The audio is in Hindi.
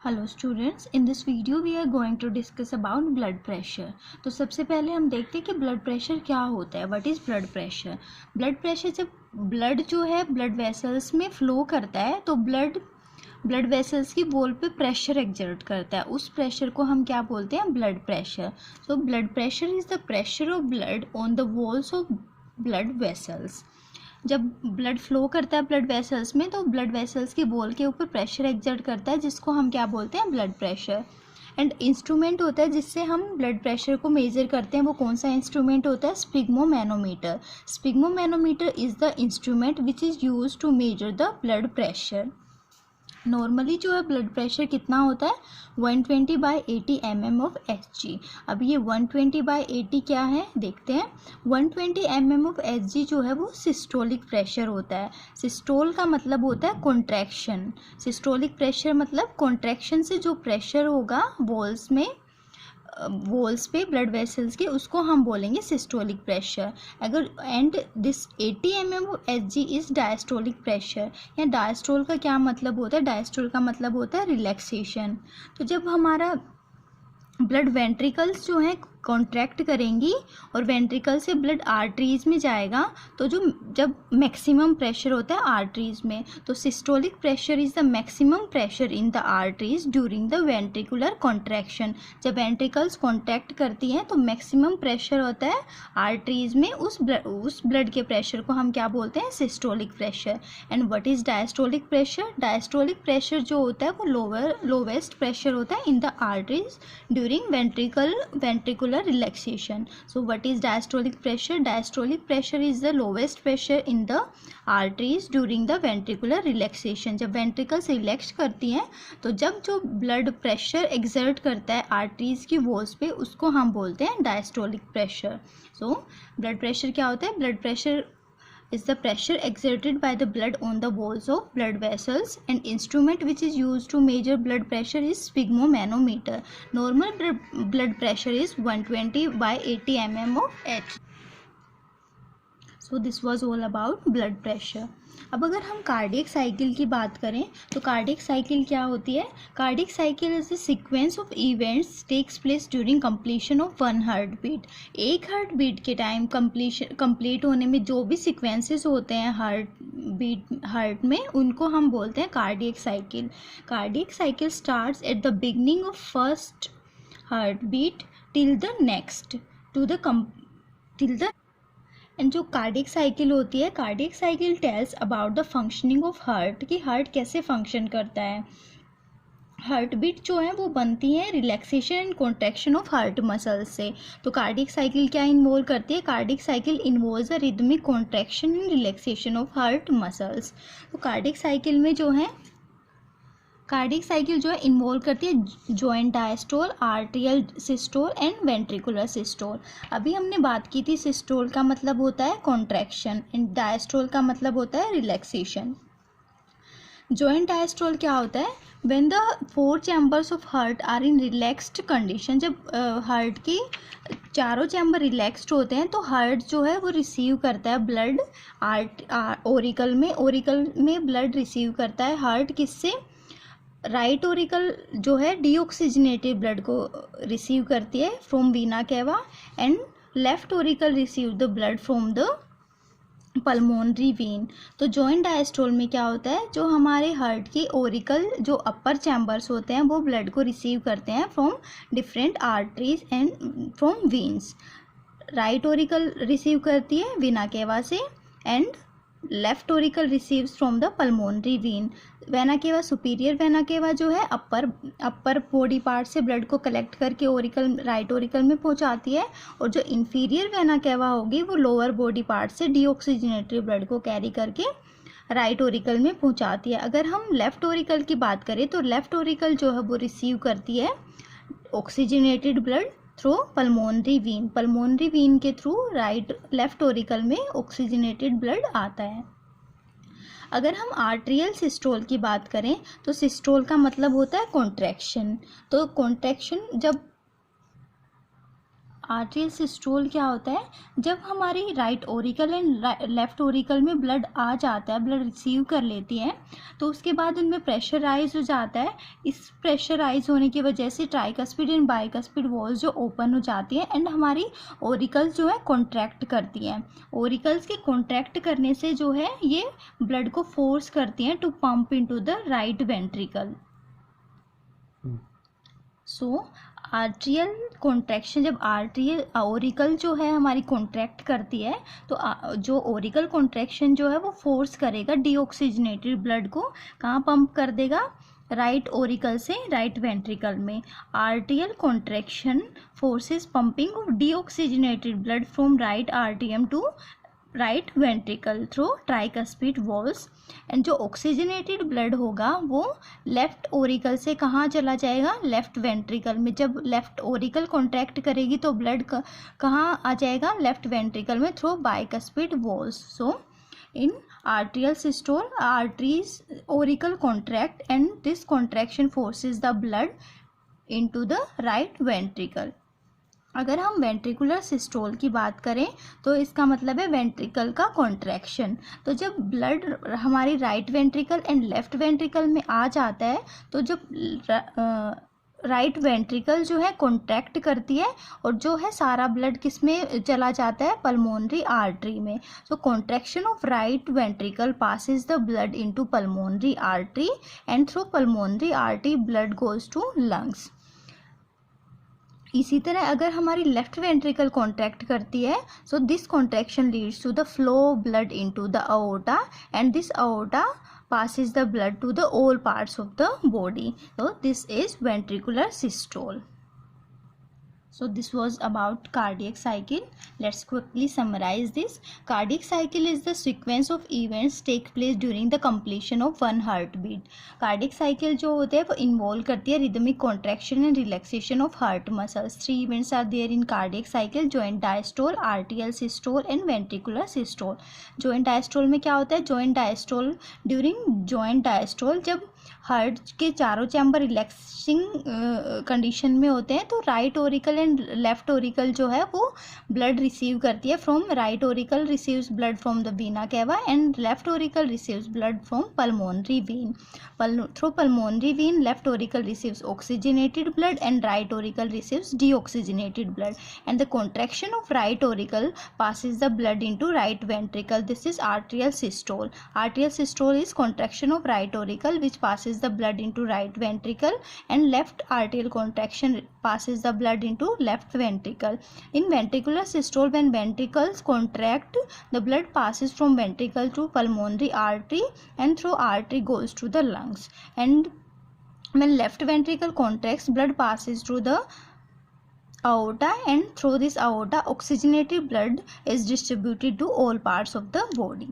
Hello students, in this video we are going to discuss about blood pressure. तो सबसे पहले हम देखते हैं कि ब्लड प्रेशर क्या होता है। What is blood pressure? Blood pressure जब ब्लड जो है ब्लड वेसल्स में फ्लो करता है तो ब्लड वेसल्स की वॉल पे प्रेशर एक्सर्ट करता है। उस प्रेशर को हम क्या बोलते हैं? Blood pressure. So blood pressure is the pressure of blood on the walls of blood vessels. जब ब्लड फ्लो करता है ब्लड वेसल्स में तो ब्लड वेसल्स की वॉल के ऊपर प्रेशर एक्सर्ट करता है, जिसको हम क्या बोलते हैं? Blood pressure. एंड इंस्ट्रूमेंट होता है जिससे हम ब्लड प्रेशर को मेजर करते हैं, वो कौन सा इंस्ट्रूमेंट होता है? Sphygmomanometer. Sphygmomanometer is the instrument which is use to measure the blood pressure. Normally जो है ब्लड प्रेशर कितना होता है? 120/80 mm ऑफ Hg। अब ये 120/80 क्या है देखते हैं। 120 mm ऑफ Hg जो है वो सिस्टोलिक प्रेशर होता है। सिस्टोल का मतलब होता है कॉन्ट्रैक्शन। सिस्टोलिक प्रेशर मतलब कॉन्ट्रैक्शन से जो प्रेशर होगा वॉल्स पे ब्लड वेसल्स के, उसको हम बोलेंगे सिस्टोलिक प्रेशर। अगर and this 80 mm of Hg is diastolic pressure. या डायस्टोल का क्या मतलब होता है? डायस्टोल का मतलब होता है रिलैक्सेशन। तो जब हमारा ब्लड वेंट्रिकल्स जो है कॉन्ट्रैक्ट करेंगी और वेंट्रिकल से ब्लड आर्टरीज में जाएगा, तो जब मैक्सिमम प्रेशर होता है आर्टरीज में, तो systolic pressure is the maximum pressure in the arteries during the ventricular contraction. जब वेंट्रिकल्स कॉन्ट्रैक्ट करती हैं तो मैक्सिमम प्रेशर होता है आर्टरीज में। उस ब्लड के प्रेशर को हम क्या बोलते हैं? Systolic pressure. And what is diastolic pressure? Diastolic pressure जो होता है वो लोवेस्ट प्रेशर होता है in the arteries during ventricular relaxation. So what is diastolic pressure? Diastolic pressure is the lowest pressure in the arteries during the ventricular relaxation. जब ventricles relax करती हैं तो जब जो blood pressure exert करता है arteries की walls पे, उसको हम बोलते हैं diastolic pressure. So blood pressure क्या होता है? Blood pressure is the pressure exerted by the blood on the walls of blood vessels, and instrument which is used to measure blood pressure is sphygmomanometer. Normal blood pressure is 120/80 mm of H. So this was all about blood pressure. अब अगर हम कार्डियक साइकिल की बात करें तो कार्डियक साइकिल क्या होती है? Cardiac cycle is the sequence of events takes place during completion of one heart beat. एक हार्ट बीट के टाइम कंप्लीट होने में जो भी सीक्वेंसेस होते हैं हार्ट में, उनको हम बोलते हैं cardiac cycle. Cardiac cycle starts at the beginning of first heart beat till the next end जो कार्डियक साइकिल होती है, cardiac cycle tells about the functioning of heart, कि हार्ट कैसे फंक्शन करता है। हार्ट बीट जो है वो बनती है relaxation and contraction of heart muscles से। तो कार्डियक साइकिल क्या इन्वॉल्व करती है? Cardiac cycle involves the rhythmic contraction and relaxation of heart muscles. तो कार्डियक साइकिल जो है इन्वॉल्व करती है joint diastole, arterial systole and ventricular systole. अभी हमने बात की थी सिस्टोल का मतलब होता है कॉन्ट्रैक्शन एंड डायस्टोल का मतलब होता है रिलैक्सेशन। जॉइंट डायस्टोल क्या होता है? When the 4 chambers of heart are in relaxed condition. जब हार्ट की चारों चैम्बर रिलैक्स्ड होते हैं तो हार्ट जो है वो रिसीव करता है ब्लड ओरिकल में ब्लड रिसीव करता है हार्ट। किससे? राइट ओरिकल जो है डीऑक्सीजनेटेड ब्लड को रिसीव करती है फ्रॉम वीना केवा, and left Oracle receive the blood from the pulmonary vein. तो जॉइंट डायस्टोल में क्या होता है? जो हमारे हार्ट के ओरिकल जो अपर चैम्बर्स होते हैं वो ब्लड को रिसीव करते हैं from different arteries and from veins. Right Oracle receive करती है वीना केवा से, and left Oracle receives from the pulmonary vein. Vena cava, superior vena cava जो है अपर बॉडी पार्ट से ब्लड को कलेक्ट करके राइट ओरिकल में पहुंचाती है, और जो इंफीरियर वेना केवा होगी वो लोअर बॉडी पार्ट से डीऑक्सीजनेटेड ब्लड को कैरी करके राइट ओरिकल में पहुंचाती है। अगर हम लेफ्ट ओरिकल की बात करें तो लेफ्ट ओरिकल जो है वो रिसीव करती है oxygenated blood through pulmonary Wien के थ्रू लेफ्ट ओरिकल में ऑक्सीजनेटेड ब्लड आता है। अगर हम आर्टेरियल सिस्टोल की बात करें तो सिस्टोल का मतलब होता है कॉन्ट्रैक्शन। तो कॉन्ट्रैक्शन जब आर्ट्रियल सिस्टोल क्या होता है, जब हमारी right Oracle and left Oracle में ब्लड आ जाता है, ब्लड रिसीव कर लेती है, तो उसके बाद उनमें प्रेशर राइज हो जाता है। इस प्रेशर राइज होने की वजह से ट्राइकस्पिड एंड बाइकस्पिड वॉल्स जो ओपन हो जाती हैं एंड हमारी ओरिकल्स जो है कॉन्ट्रैक्ट करती हैं। ओरिकल्स के कॉन्ट्रैक्ट करने से जो है ये ब्लड को फोर्स करती हैं to pump into the right ventricle. So atrial contraction, जब आर्ट्रियल ओरिकल जो है हमारी कॉन्ट्रैक्ट करती है तो जो ओरिकल कॉन्ट्रैक्शन जो है वो फोर्स करेगा डीऑक्सीजनेटेड ब्लड को, कहाँ पंप कर देगा, राइट ओरिकल से राइट वेंट्रिकल में। Atrial contraction forces pumping of deoxygenated blood from right आर्टियम to right ventricle through tricuspid valves. And जो ऑक्सीजनेटेड ब्लड होगा वो लेफ्ट ओरिकल से कहाँ चला जाएगा, लेफ्ट वेंट्रिकल में। जब लेफ्ट ओरिकल कॉन्ट्रैक्ट करेगी तो ब्लड कहाँ आ जाएगा, लेफ्ट वेंट्रिकल में through bicuspid walls. So in arterial systole, arteries auricle contract and this contraction forces the blood into the right ventricle. अगर हम वेंट्रिकुलर सिस्टोल की बात करें तो इसका मतलब है वेंट्रिकल का कॉन्ट्रैक्शन। तो जब ब्लड हमारी right ventricle and left ventricle में आ जाता है तो जब राइट वेंट्रिकल जो है कॉन्ट्रैक्ट करती है और जो है सारा ब्लड किस में चला जाता है, पल्मोनरी आर्टरी में। So contraction of right ventricle passes the blood into pulmonary artery and through pulmonary artery blood goes to lungs. इसी तरह अगर हमारी लेफ्ट वेंट्रिकल कॉन्ट्रैक्ट करती है so this contraction leads to the flow of blood into the aorta and this aorta passes the blood to the all parts of the body. So this is ventricular systole. So this was about cardiac cycle. Let's quickly summarize this. Cardiac cycle is the sequence of events take place during the completion of one heartbeat. Cardiac cycle जो होते हैं वो involve करती है rhythmic contraction and relaxation of heart muscles. 3 events are there in cardiac cycle: joint diastole, arterial systole and ventricular systole. Joint diastole में क्या होता है, joint diastole during joint diastole जब हार्ट के चारों चैम्बर रिलैक्सिंग कंडीशन में होते हैं तो right Oracle and left Oracle जो है वो ब्लड रिसीव करती है from right Oracle receives blood from the Veena cava and left Oracle receives blood from pulmonary vein. Through pulmonary vein left Oracle receives oxygenated blood and right Oracle receives deoxygenated blood and the contraction of right Oracle passes the blood into right ventricle. This is arterial systole. Arterial systole is contraction of right auricle which passes the blood into right ventricle and left arterial contraction passes the blood into left ventricle. In ventricular systole, when ventricles contract, the blood passes from ventricle to pulmonary artery and through artery goes to the lungs. And when left ventricle contracts, blood passes through the aorta and through this aorta oxygenated blood is distributed to all parts of the body.